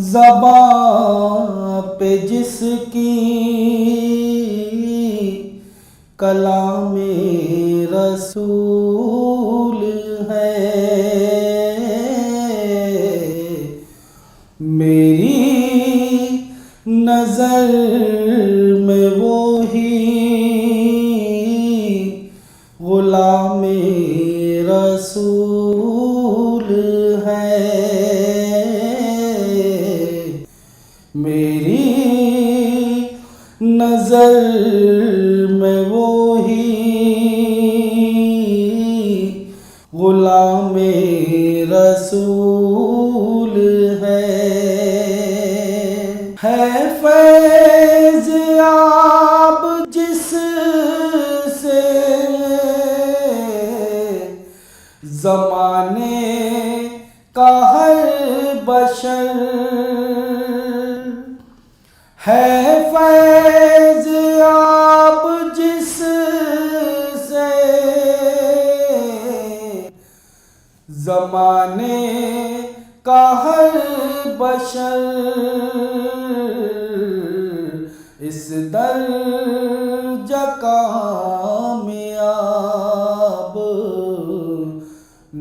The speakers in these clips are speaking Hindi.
ज़बां पे जिसकी कलामे रसूल है, मेरी नज़र में वो ही ग़ुलामे रसूल है। मेरी नज़र में वो ही ग़ुलामे रसूल है फैज़ याब जिससे ज़माने का हर बशर, है फैज़ याब जिससे ज़माने का हर बशर, इस दर्जा कामयाब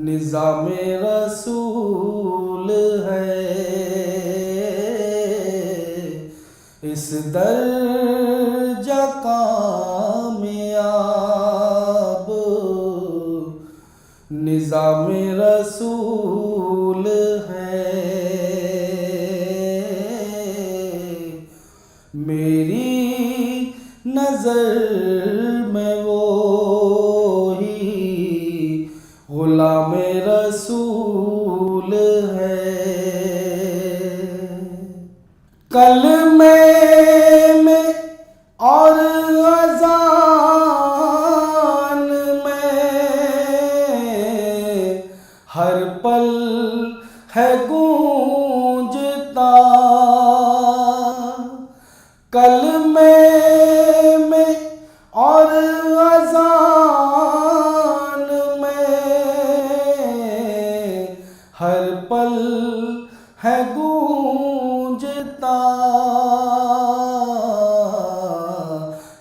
निज़ामे रसूल है। इस दर्जा कामयाब निज़ामे रसूल है। मेरी नज़र में वो ही ग़ुलामे रसूल है। कलमे में और अज़ान में हर पल है गूंजता, कलमे में और अज़ान में हर पल है गूंजता,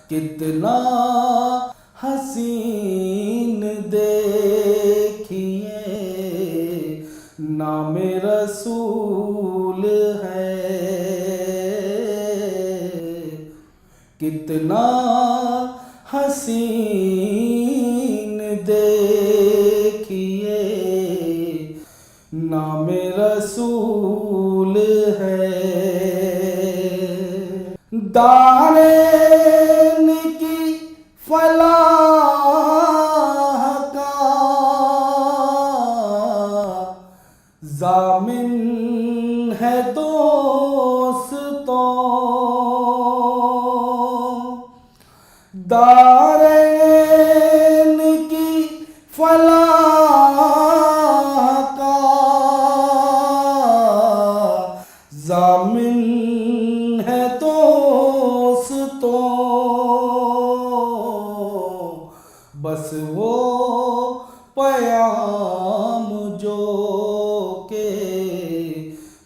कितना हसीन देखिए नामे रसूल है, कितना हसीन देखिए नामे रसूल है। दारैन की फलाह का ज़ामिन है दोस्तों, दारैन की फलाह का ज़ामिन है दोस्तों, बस वो पयाम जो के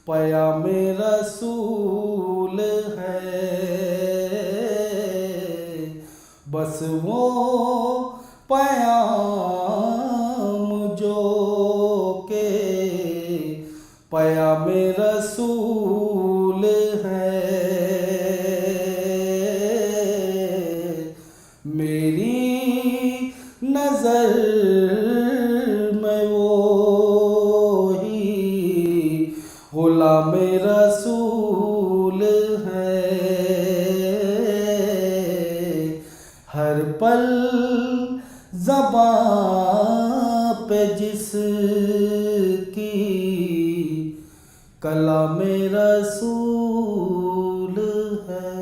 पयामे रसूल है, बस वो पयाम जो के पयामे रसूल है। मेरी नज़र में वो ही ग़ुलामे रसूल है। हर पल ज़बां पे जिसकी कलामे रसूल है।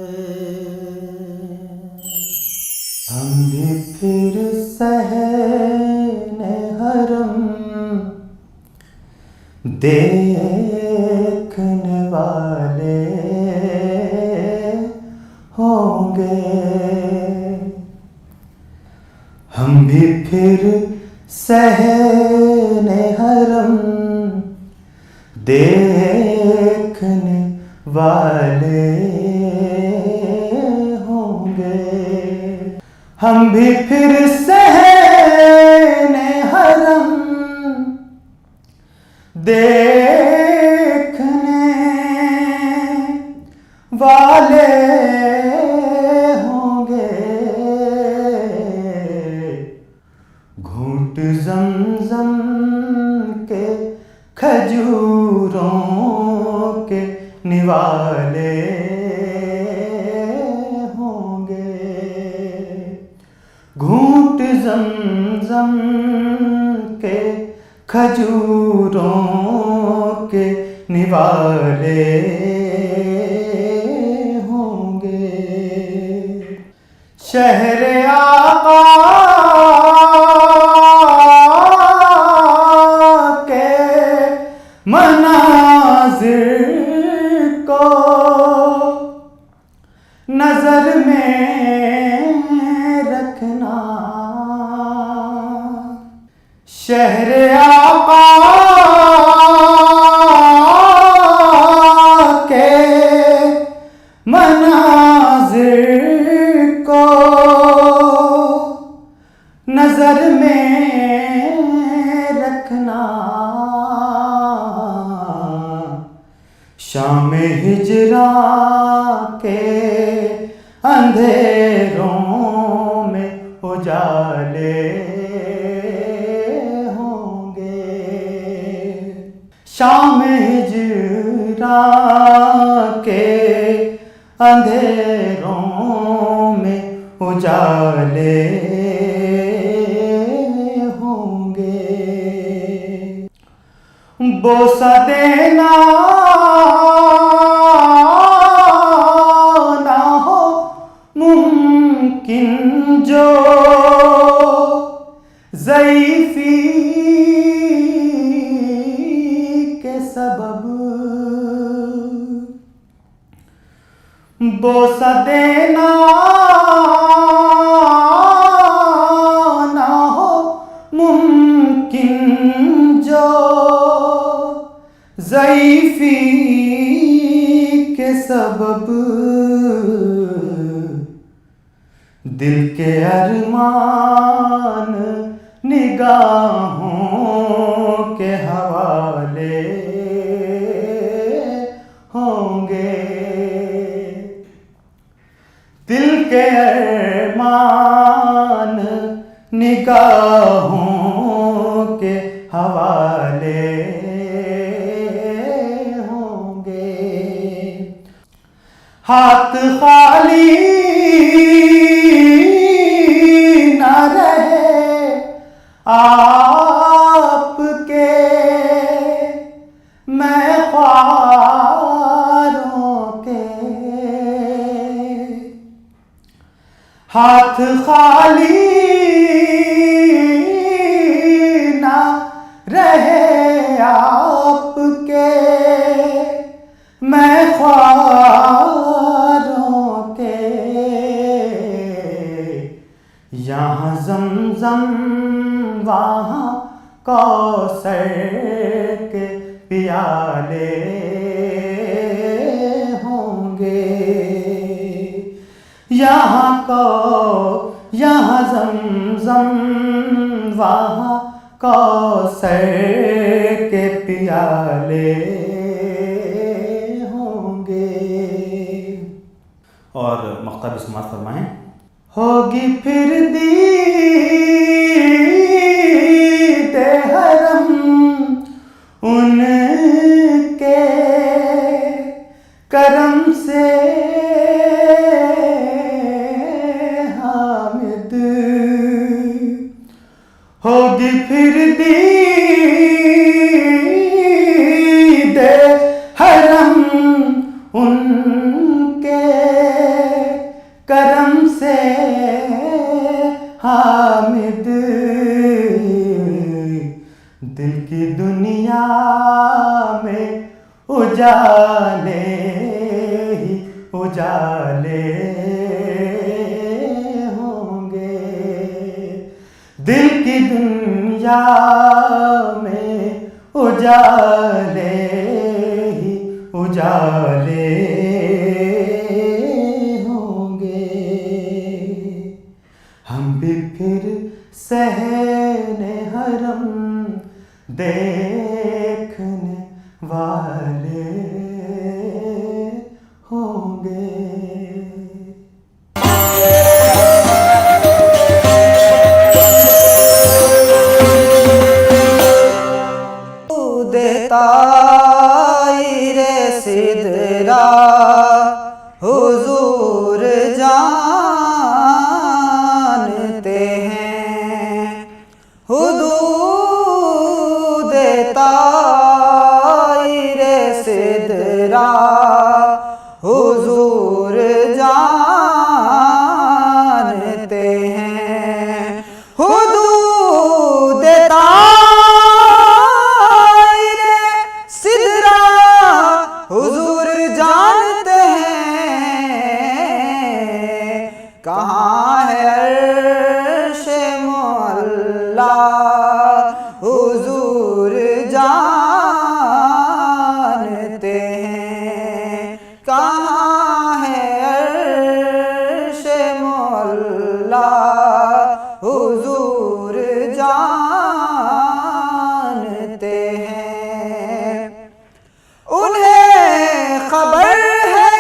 हम भी फिर सहने हरम देखने वाले होंगे, हम भी फिर सहने हरम देखने वाले होंगे। हम भी फिर सहने हरम देखने वाले होंगे। घूंट ज़मज़म के खजूरों के निवाले होंगे। घूंट ज़मज़म के खजूरों के निवाले होंगे। शहर आका के मनाज़िर को नजर में रखना। शहर आका के मनाज़िर को नजर में रखना। शाम हिजरा के अंधेरों में उजाले होंगे। शाम हिजरा के अंधेरों में उजाले होंगे। बोसा देना ना हो मुमकिन जो ज़ईफ़ी के सबब। बोसा देना ना हो मुमकिन जो ज़ईफ़ी के सबब। दिल के अरमान निगाहों के हवाले होंगे। दिल के अरमान निगाहों के हवाले होंगे। हाथ खाली ना रहे आपके मैं ख्वारों के। हाथ खाली ना रहे आपके मैं ख्वारों के। यहाँ ज़मज़म वहाँ कौसर के प्याले होंगे। यहाँ ज़मज़म वहाँ कौसर के प्याले होंगे। और मक्ता भी समाज फरमाएं। होगी फिर दीदे हरम उनके करम से हामिद। होगी फिर दीदे हरम उनके करम से हामिद। दिल की दुनिया में उजाले ही उजाले होंगे। दिल की दुनिया में उजाले ही उजाले होंगे, हम भी फिर सहने हरम देखने वाले होंगे। देता रे सिदरा हुजूर जानते हैं, हुजूर देता रे सिदरा हुजूर जानते हैं, हुजूर देता हुजूर जानते हैं, कहाँ है अर्शे मुअल्ला हुजूर जानते हैं, कहाँ है अर्शे मुअल्ला हुजूर जानते हैं। उन्हें खबर है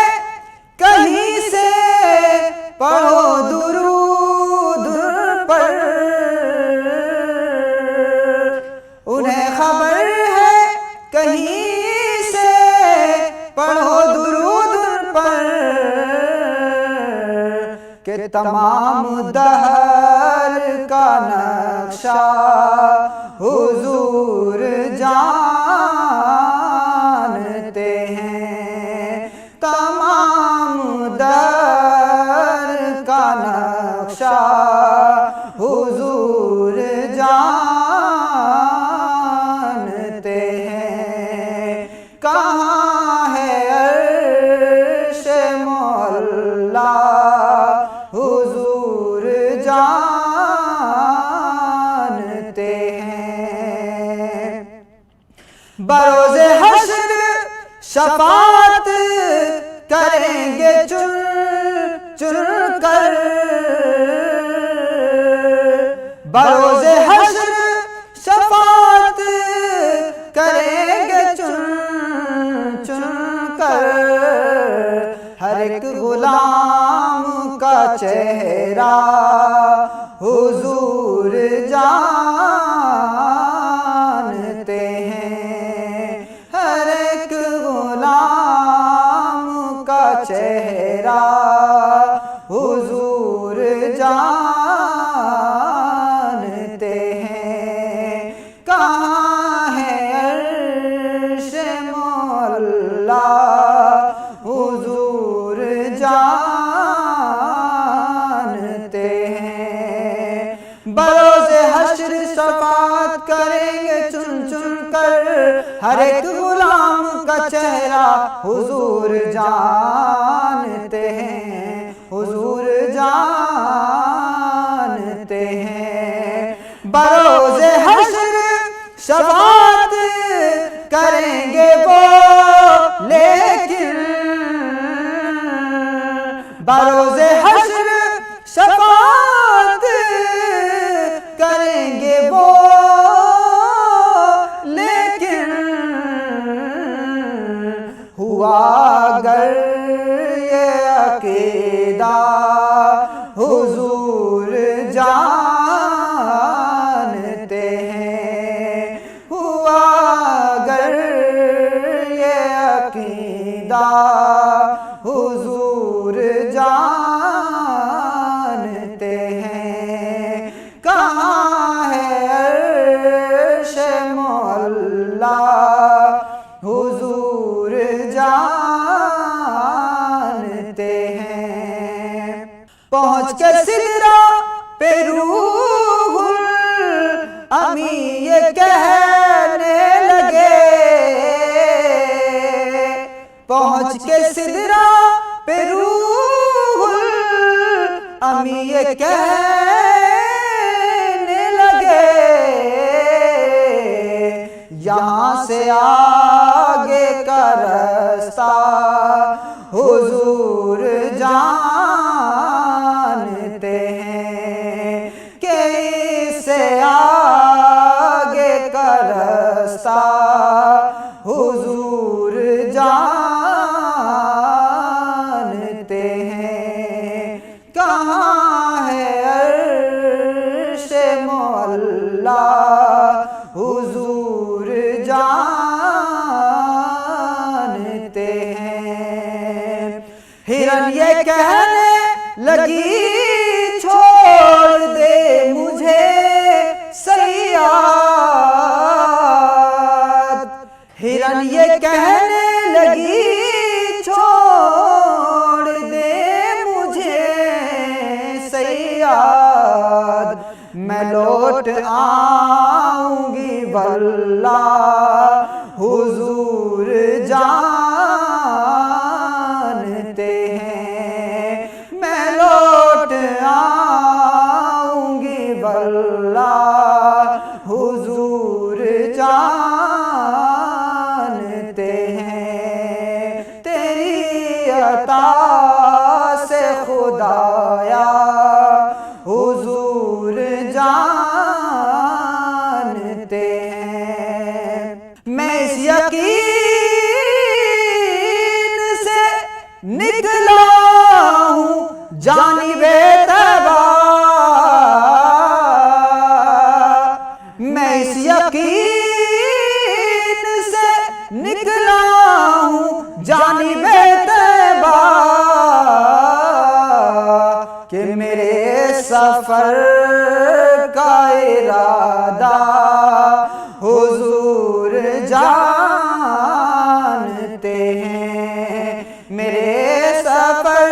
कहीं से पढ़ो दुरूद पर, उन्हें खबर है कहीं से पढ़ो दुरूद पर, कि तमाम दहर का नक्शा हुजूर जानते हैं, तमाम दर का नक्शा हुजूर जानते हैं, कहाँ है अर्शे मुअल्ला हुजूर जानते हैं। बरोज़े हश्र शफाअत करेंगे चुन चुन कर, बरोज़े हश्र शफाअत करेंगे चुन चुन कर, हर एक गुलाम का चेहरा हुजूर जानते हैं, हर एक गुलाम का चेहरा हुजूर जानते हैं, कहाँ है अर्शे मुअल्ला हुजूर जानते हैं। बरोज़े हश्र शफाअत करेंगे चुन चुन कर, हर एक गुलाम का चेहरा हुजूर जानते हैं, हुजूर जानते हैं। बरोज़े हश्र शफाअत करेंगे वो लेकिन, बरोज़े हश्र शफाअत करेंगे वो लेकिन, हुआ अगर ये अकीदा हुजूर जानते हैं, हुआ अगर ये अकीदा हुजूर जानते हैं, कहाँ है अर्शे मुअल्ला हुजूर जानते हैं। पहुँच के सिदरा पे रूहुल अमी ये कहने लगे, पहुँच के सिदरा पे रूहुल अमी ये कहने लगे, यहाँ से आगे का रास्ता वल्लाह हुजूर जानते हैं। हिरन ये कहने लगी छोड़ दे मुझे सैयाद। हिरन ये कहने लगी छोड़ दे मुझे सैयाद। मैं लौट आऊंगी वल्लाह हुजूर जानते हैं। मैं लौट आऊंगी वल्लाह हुजूर जानते हैं। तेरी अता से खुदाया हुजूर जानते हैं। मैं इस यकीन से निकला हूँ जानिबे तैबा। मैं इस यकीन से निकला हूँ जानिबे तैबा कि मेरे सफर का इरादा हुजूर जानते हैं। मेरे सफर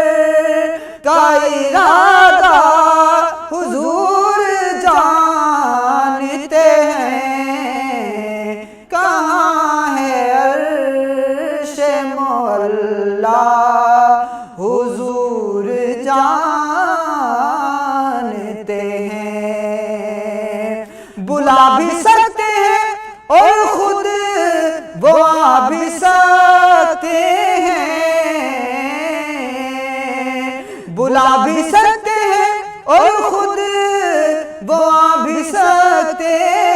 का इरादा हुजूर जानते हैं। कहाँ है अर्शे मौला हुजूर जानते हैं। बुला भी सकते हैं और खुद वो आ भी सकते हैं। बुला भी सकते हैं और खुद वो आ भी सकते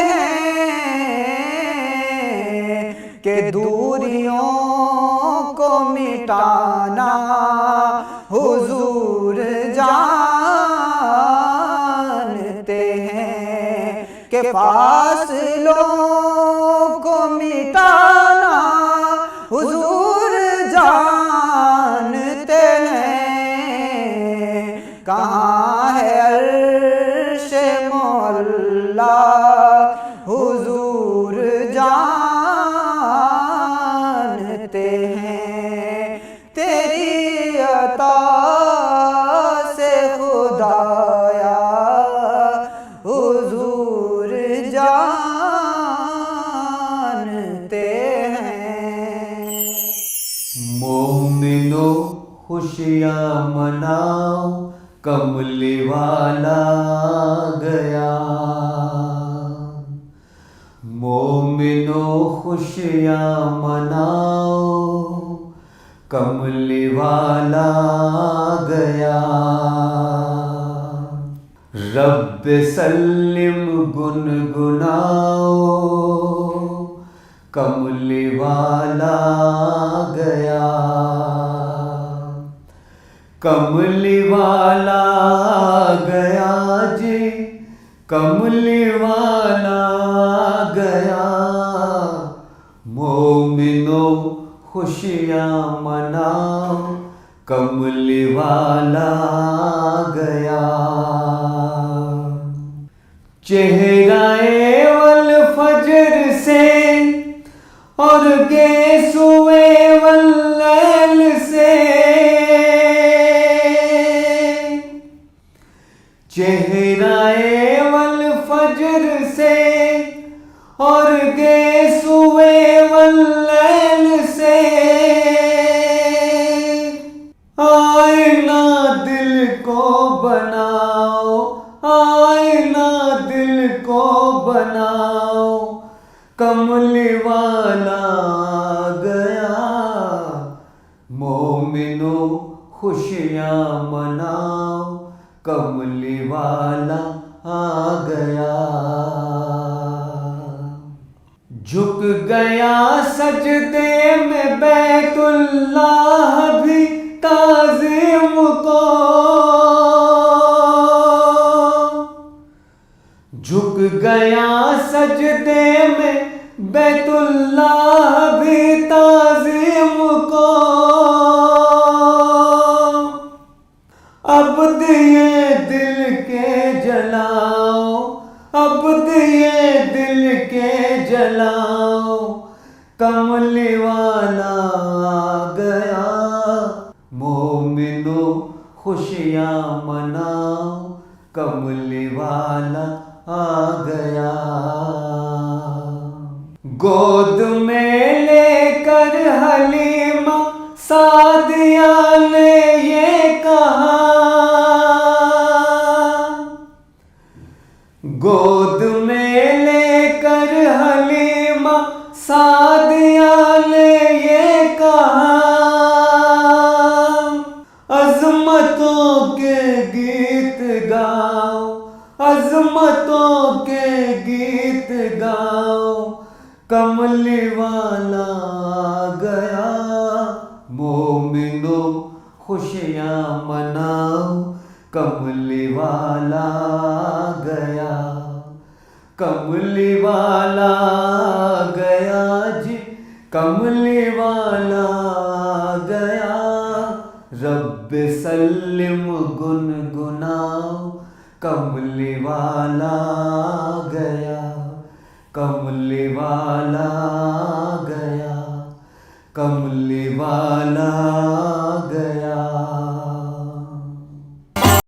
हैं कि दूरियों को मिटाना हुजूर जानते हैं। कि फासलों को मिटाना हुजूर जानते हैं। कहाँ है अर्शे मौला हुजूर जानते हैं। तेरी अता से खुदाया हुजूर जानते हैं। मोमिनो खुशियाँ मनाओ कमली वाला गया। मोमिनो खुशियाँ मनाओ कमली वाला गया। रब सल्लिम गुनगुनाओ कमली वाला गया। कमली वाला गया जी, कमली वाला गया। मोमिनो खुशियाँ मनाओ कमली वाला गया। चेहराए वल फजर से और गेसुए वल्लैल से। चेहराए वल फजर से और गेसुए वल्लैल से। आईना दिल को बनाओ, आईना दिल को बनाओ कमली वाला गया। मोमिनो खुशियाँ मनाओ कमली वाला आ गया। झुक गया सजदे में बैतुल्लाह भी ताज़ीम को। झुक गया सजदे में बैतुल्लाह भी ताज़ीम को। अब दिए दिल के जलाओ, अब दिए दिल के जलाओ, कमली वाला आ गया। मोमिनो खुशियाँ मनाओ, कमली वाला आ गया। गोद में लेकर हलीमा सादिया ने ये कहा, गोद में लेकर हलीमा सादिया ने ये कहा, अज़मतों के गीत गाओ, अज़मतों के गीत गाओ, कमली वाला आ गया। मोमिनो खुशियाँ मनाओ, कमली वाला आ गया। कमली वाला आ गया जी, कमली वाला आ गया। रब सल्लिम गुनगुनाओ, कमली वाला आ गया। कमली वाला आ गया, कमली वाला